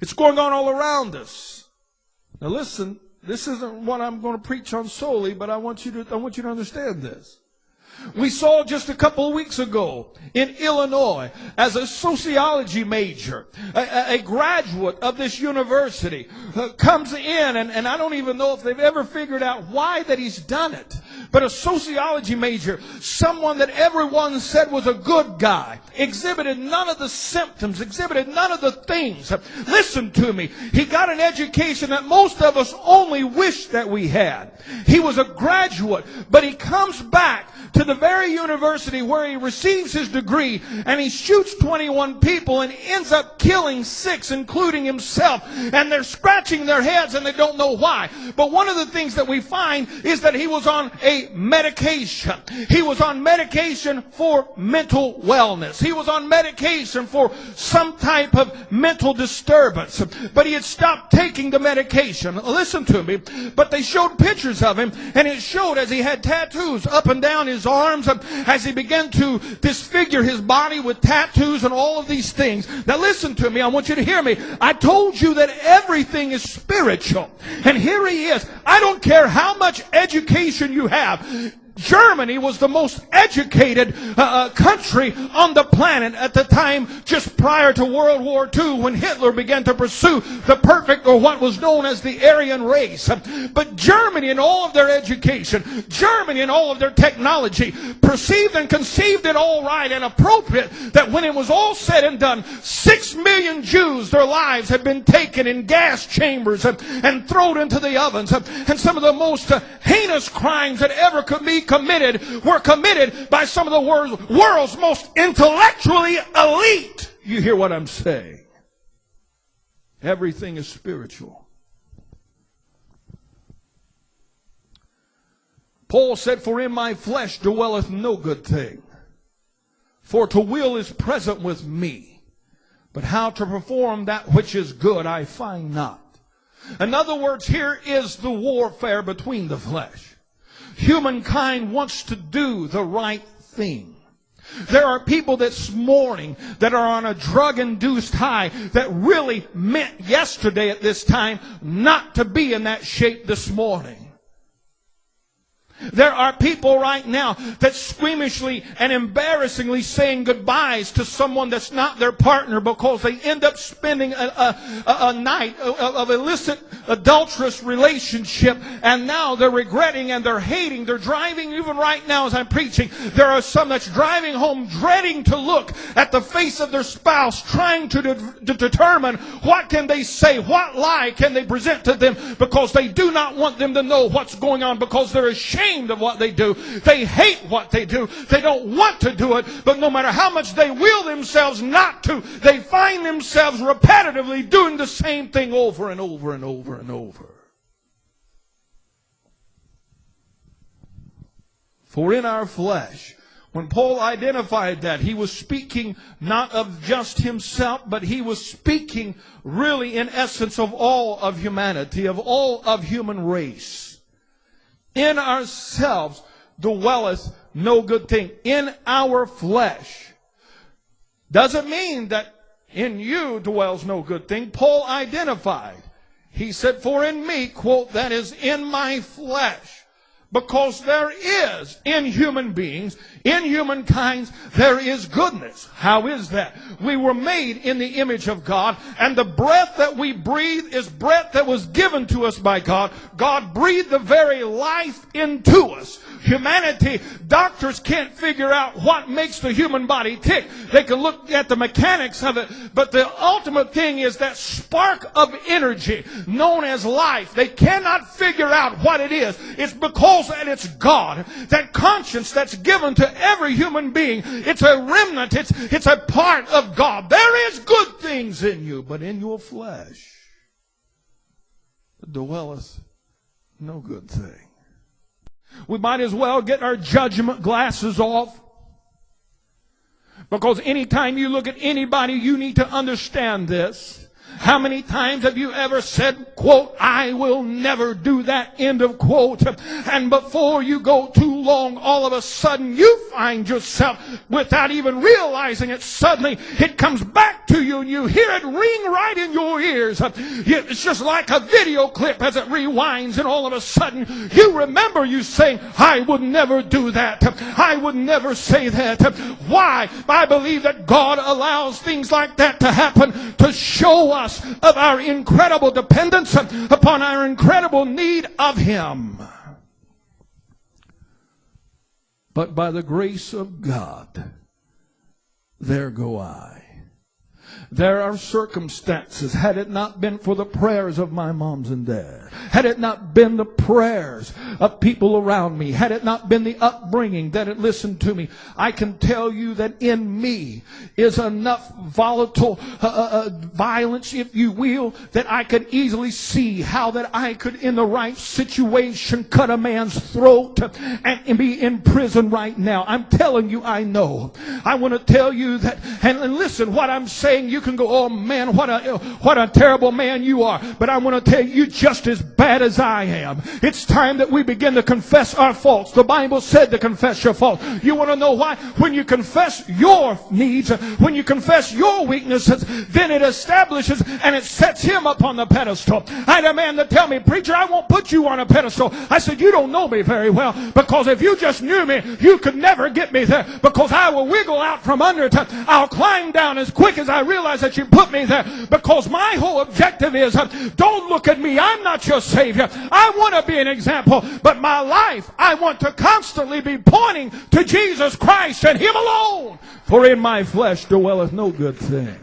It's going on all around us. Now listen, this isn't what I'm going to preach on solely, but I want you to understand this. We saw just a couple of weeks ago in Illinois, as a sociology major, a graduate of this university comes in, and I don't even know if they've ever figured out why that he's done it. But a sociology major, someone that everyone said was a good guy, exhibited none of the symptoms, exhibited none of the things. Listen to me. He got an education that most of us only wish that we had. He was a graduate, but he comes back to the very university where he receives his degree, and he shoots 21 people and ends up killing 6, including himself. And they're scratching their heads and they don't know why. But one of the things that we find is that he was on a medication. He was on medication for mental wellness. He was on medication for some type of mental disturbance. But he had stopped taking the medication. Listen to me. But they showed pictures of him, and it showed as he had tattoos up and down his arms, as he began to disfigure his body with tattoos and all of these things. Now listen to me. I want you to hear me. I told you that everything is spiritual. And here he is. I don't care how much education you have. Germany was the most educated country on the planet at the time just prior to World War II, when Hitler began to pursue the perfect, or what was known as the Aryan race. But Germany in all of their education, Germany in all of their technology, perceived and conceived it all right and appropriate that when it was all said and done, 6 million Jews, their lives had been taken in gas chambers and thrown into the ovens. And some of the most heinous crimes that ever could be committed were committed by some of the world's most intellectually elite. You hear what I'm saying? Everything is spiritual. Paul said, "For in my flesh dwelleth no good thing. For to will is present with me, but how to perform that which is good I find not." In other words, here is the warfare between the flesh. Humankind wants to do the right thing. There are people this morning that are on a drug-induced high that really meant yesterday at this time not to be in that shape this morning. There are people right now that squeamishly and embarrassingly saying goodbyes to someone that's not their partner because they end up spending a night of illicit, adulterous relationship, and now they're regretting and they're hating. They're driving, even right now as I'm preaching, there are some that's driving home dreading to look at the face of their spouse, trying to determine what can they say, what lie can they present to them, because they do not want them to know what's going on, because they're ashamed of what they do. They hate what they do. They don't want to do it, but no matter how much they will themselves not to, they find themselves repetitively doing the same thing over and over and over and over. For in our flesh, when Paul identified that, he was speaking not of just himself, but he was speaking really in essence of all of humanity, of all of human race. In ourselves dwelleth no good thing. In our flesh. Doesn't mean that in you dwells no good thing. Paul identified. He said, "For in me," quote, "that is in my flesh." Because there is in human beings, in humankind, there is goodness. How is that? We were made in the image of God, and the breath that we breathe is breath that was given to us by God. God breathed the very life into us. Humanity, doctors can't figure out what makes the human body tick. They can look at the mechanics of it, but the ultimate thing is that spark of energy known as life. They cannot figure out what it is. It's because that it's God. That conscience that's given to every human being, it's a remnant, it's a part of God. There is good things in you, but in your flesh dwelleth no good thing. We might as well get our judgment glasses off, because anytime you look at anybody, you need to understand this. How many times have you ever said, quote, "I will never do that," end of quote, and before you go too long, all of a sudden you find yourself, without even realizing it, suddenly it comes back to you and you hear it ring right in your ears. It's just like a video clip as it rewinds, and all of a sudden you remember you saying, I would never do that. I would never say that. Why? I believe that God allows things like that to happen to show us of our incredible dependence upon our incredible need of Him. But by the grace of God, there go I. There are circumstances, had it not been for the prayers of my moms and dad, had it not been the prayers of people around me, had it not been the upbringing that had listened to me, I can tell you that in me is enough volatile violence, if you will, that I could easily see how that I could, in the right situation, cut a man's throat and be in prison right now. I'm telling you, I know. I want to tell you that, and listen, what I'm saying, you can go, oh man, what a terrible man you are. But I want to tell you, you're just as bad as I am. It's time that we begin to confess our faults. The Bible said to confess your faults. You want to know why? When you confess your needs, when you confess your weaknesses, then it establishes and it sets Him up on the pedestal. I had a man that tell me, preacher, I won't put you on a pedestal. I said, you don't know me very well, because if you just knew me, you could never get me there, because I will wiggle out from under it. I'll climb down as quick as I realize that you put me there, because my whole objective is, don't look at me, I'm not your Savior. I want to be an example, but my life, I want to constantly be pointing to Jesus Christ and Him alone. For in my flesh dwelleth no good thing.